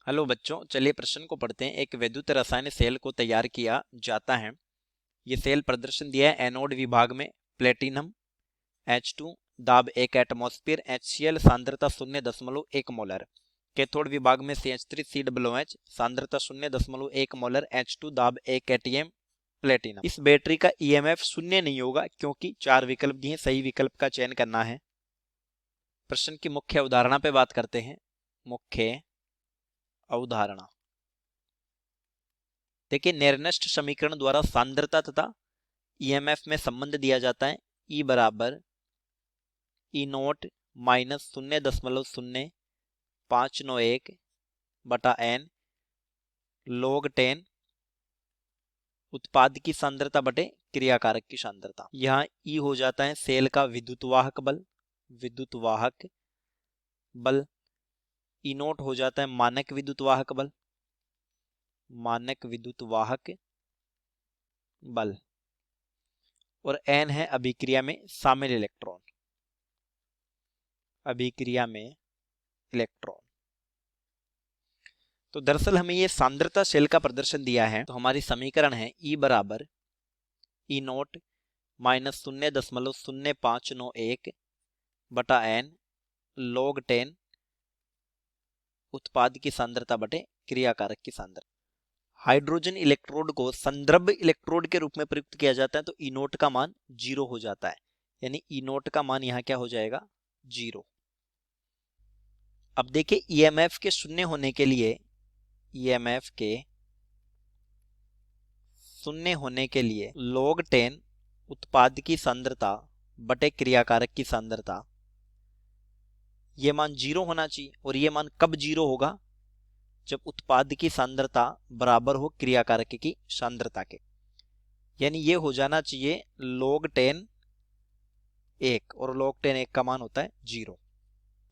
Hello बच्चों, चलिए प्रश्न को पढ़ते हैं। एक विद्युत रसायन सेल को तैयार किया जाता है। ये सेल प्रदर्शन दिया है एनोड विभाग में प्लेटिनम H2 दाब 1 एटमॉस्फेयर HCl सांद्रता 0.1 मोलर। कैथोड विभाग में CH3COOH सांद्रता 0.1 मोलर H2 दाब 1 एटीएम प्लेटिनम। इस बैटरी का EMF शून्य नहीं होगा क्योंकि 4 विकल्प दिए, सही विकल्प का चयन करना है। प्रश्न की मुख्य अवधारणा पे बात करते हैं। मुख्य अवधारणा देखिए, नेरनस्ट समीकरण द्वारा सांद्रता तथा ईएमएफ में संबंध दिया जाता है। E बराबर ई नोट माइनस 0.0591 बटा n log 10 उत्पाद की सांद्रता बटे क्रियाकारक की सांद्रता। यहाँ E हो जाता है सेल का विद्युतवाहक बल। ई नोट हो जाता है मानक विद्युतवाहक बल और n है अभिक्रिया में शामिल इलेक्ट्रॉन। तो दरअसल हमें ये सांद्रता सेल का प्रदर्शन दिया है, तो हमारी समीकरण है E बराबर ई नोट माइनस 0.0591 बटा n log 10 उत्पाद की सांद्रता बटे क्रियाकारक की सांद्रता। हाइड्रोजन इलेक्ट्रोड को संदर्भ इलेक्ट्रोड के रूप में प्रयुक्त किया जाता है, तो ई नोट का मान 0 हो जाता है, यानी ई नोट का मान यहां क्या हो जाएगा 0। अब देखिए ईएमएफ के शून्य होने के लिए log 10 उत्पाद की सांद्रता बटे क्रियाकारक की सांद्रता, ये मान 0 होना चाहिए। और ये मान कब 0 होगा? जब उत्पाद की सांद्रता बराबर हो क्रियाकारक की सांद्रता के, यानी ये हो जाना चाहिए log 10 1 और log 10 1 का मान होता है 0।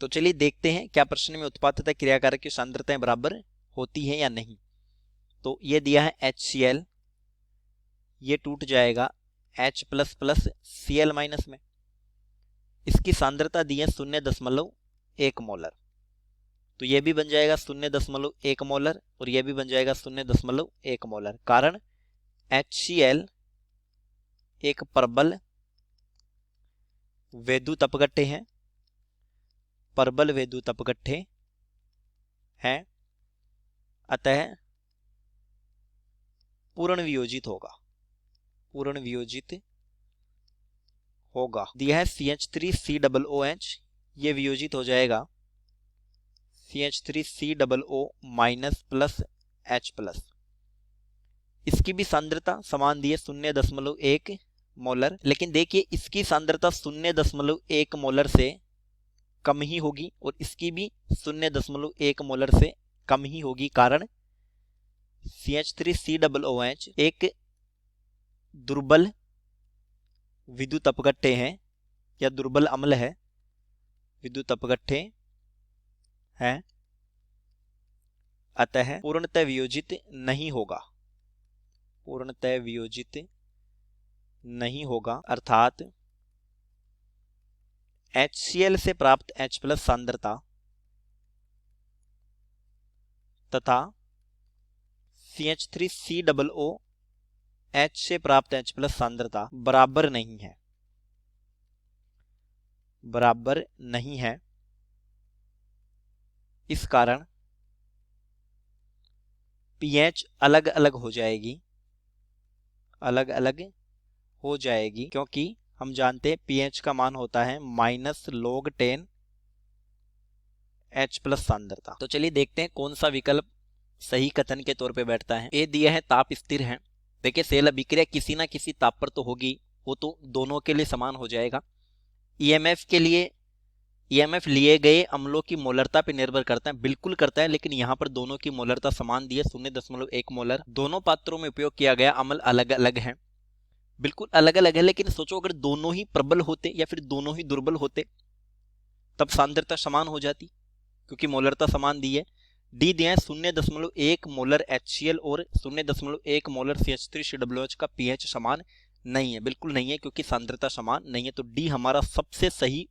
तो चलिए देखते हैं क्या प्रश्न में उत्पाद तथा क्रियाकारक की सांद्रताएं बराबर होती हैं या नहीं। तो ये दिया है HCl, ये टूट जाएगा H++ Cl- में। इसकी सांद्रता दी है 0.1 मोलर, तो ये भी बन जाएगा 0.1 मोलर और ये भी बन जाएगा 0.1 मोलर। कारण HCl एक प्रबल वैद्युत अपघट्य है, अतः पूर्ण वियोजित होगा। दिया है CH3COOH, ये वियोजित हो जाएगा CH3COO माइनस प्लस H+। इसकी भी सांद्रता समान दी है 0.1 मोलर, लेकिन देखिए इसकी सांद्रता 0.1 मोलर से कम ही होगी और इसकी भी 0.1 मोलर से कम ही होगी। कारण CH3COOH एक दुर्बल विद्युत अपघट्य है या दुर्बल अम्ल है, विद्युत अपघट्य है, अतः पूर्णतः वियोजित नहीं होगा। अर्थात HCl से प्राप्त H+ सांद्रता तथा CH3COOH से प्राप्त H+ सांद्रता बराबर नहीं है। इस कारण pH अलग अलग हो जाएगी, क्योंकि हम जानते हैं pH का मान होता है माइनस log 10 H+ सांद्रता। तो चलिए देखते हैं कौन सा विकल्प सही कथन के तौर पे बैठता है। ए दिया है ताप स्थिर है। देखिए सेल अभिक्रिया किसी ना किसी ताप पर तो होगी, वो तो दोनों के लिए समान हो जाएगा। ईएमएफ के लिए ईएमएफ लिए गए अम्लों की मोलरता पर निर्भर करता है, बिल्कुल करता है, लेकिन यहाँ पर दोनों की मोलरता समान दी है 0.1 मोलर। दोनों पात्रों में उपयोग किया गया अम्ल अलग अलग है, बिल्कुल अलग अलग है, लेकिन सोचो अगर दोनों ही प्रबल होते या फिर दोनों ही दुर्बल होते तब सांद्रता समान हो जाती, क्योंकि मोलरता समान दी है। डी दिया है 0.1 मोलर HCl और 0.1 मोलर CH3COOH का pH समान नहीं है, बिल्कुल नहीं है, क्योंकि सांद्रता समान नहीं है। तो डी हमारा सबसे सही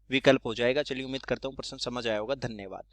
विकल्प हो जाएगा। चलिए उम्मीद करता हूं प्रश्न समझ आया होगा। धन्यवाद।